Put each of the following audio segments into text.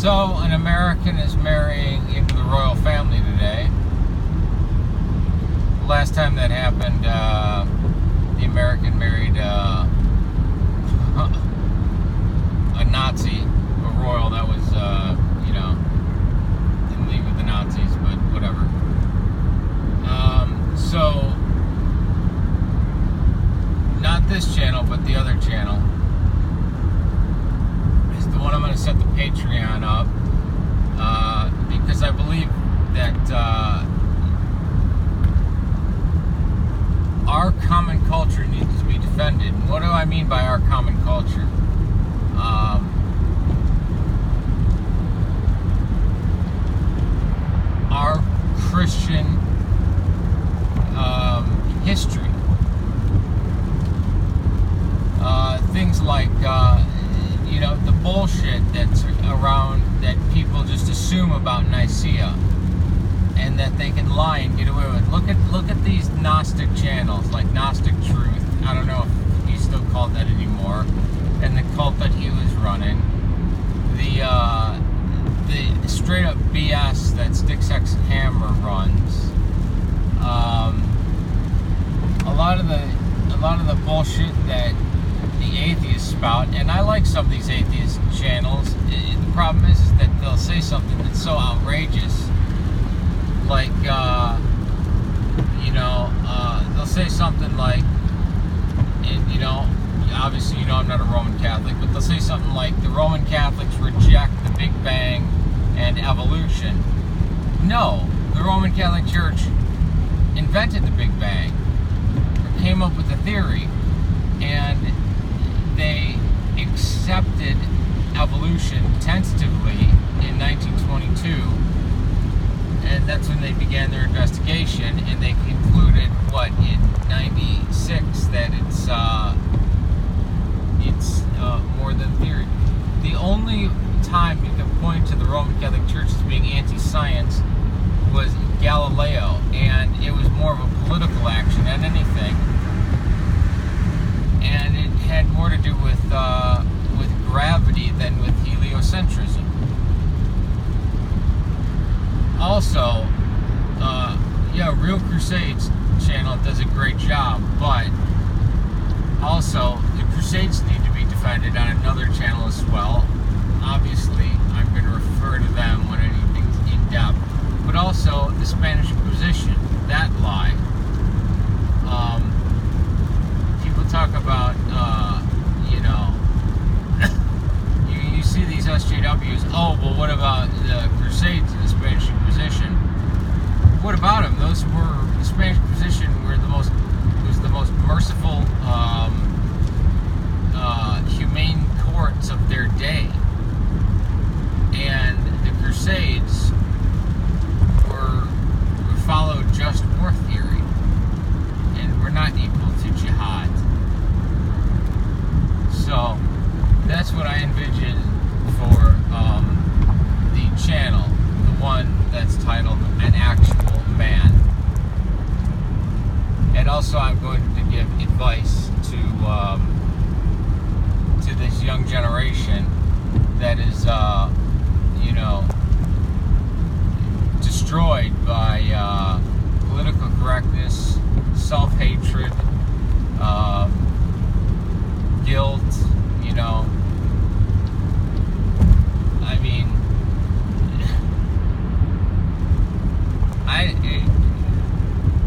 So, an American is marrying into the royal family today. Last time that happened, the American married a Nazi, a royal that was, in league with the Nazis, but whatever. So, not this channel, but the other channel is the one I'm going to set the Patreon up, because I believe that our common culture needs to be defended. And what do I mean by our common culture? Our Christian history. Things like, the bullshit that's around that people just assume about Nicaea, and that they can lie and get away with. Look at these Gnostic channels, like Gnostic Truth. I don't know if he's still called that anymore, and the cult that he was running. The straight up BS that Styx X Hammer runs. A lot of the bullshit that the atheists spout, and I like some of these atheist channels. The problem is that they'll say something that's so outrageous, like they'll say something like, obviously I'm not a Roman Catholic, but they'll say something like the Roman Catholics reject the Big Bang and evolution. No, the Roman Catholic Church invented the Big Bang, or came up with the theory, and they accepted evolution tentatively in 1922, and that's when they began their investigation, and they concluded, in 96, that it's more than theory. The only time you can point to the Roman Catholic Church as being anti-science was Galileo, and it was more of a political action than anything, and it had more to do with gravity than with heliocentrism. Also, Real Crusades channel does a great job, but also the Crusades need to be defended on another channel as well. Obviously, I'm going to refer to them when anything's in depth, but also the Spanish Inquisition, that lie. People talk about, you see these SJWs, what about the Crusades and the Spanish Inquisition? What about them? The Spanish Inquisition was the most merciful, humane courts of their day. And the Crusades followed just war theory, and were not equal to jihad. So that's what I envision for the channel, the one that's titled An Actual Man. And also I'm going to give advice to this young generation that is destroyed by political correctness, self-hatred, guilt,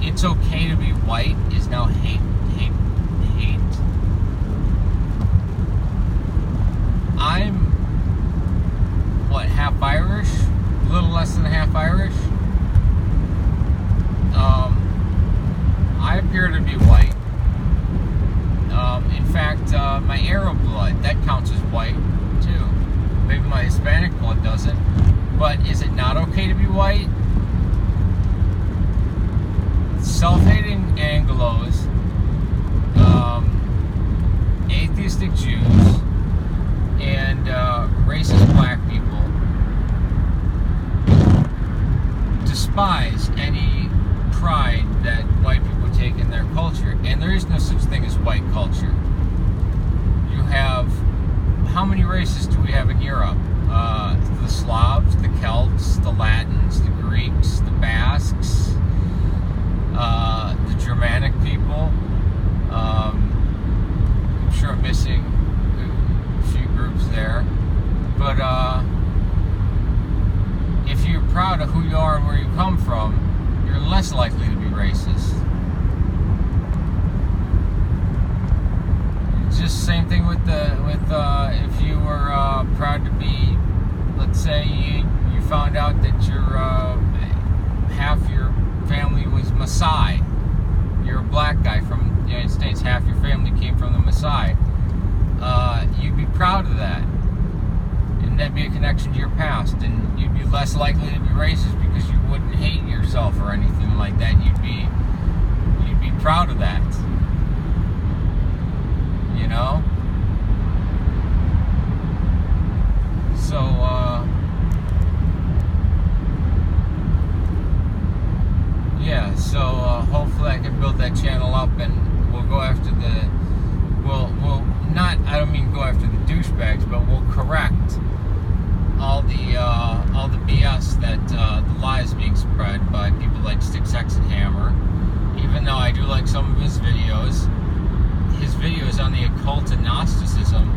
it's okay to be white is now hate. I'm half Irish, a little less than half Irish. I appear to be white. In fact, my Arab blood, that counts as white too. Maybe my Hispanic blood doesn't. But is it not okay to be white? Self-hating Anglos, atheistic Jews, and racist black people despise any pride that white people take in their culture. And there is no such thing as white culture. You have, how many races do we have in Europe? The Latins, the Greeks, the Basques, the Germanic people. I'm sure I'm missing a few groups there. But if you're proud of who you are and where you come from, you're less likely to be racist. Just same thing with if you were proud to be, let's say you found out that half your family was Maasai. You're a black guy from the United States. Half your family came from the Maasai. You'd be proud of that, and that'd be a connection to your past, and you'd be less likely to be racist because you wouldn't hate yourself or anything like that. You'd be proud of that. You know? So, yeah, so hopefully I can build that channel up, and we'll go after we'll not, I don't mean go after the douchebags, but we'll correct all the BS that the lies being spread by people like Stick Sex and Hammer. Even though I do like some of his videos on the occult and Gnosticism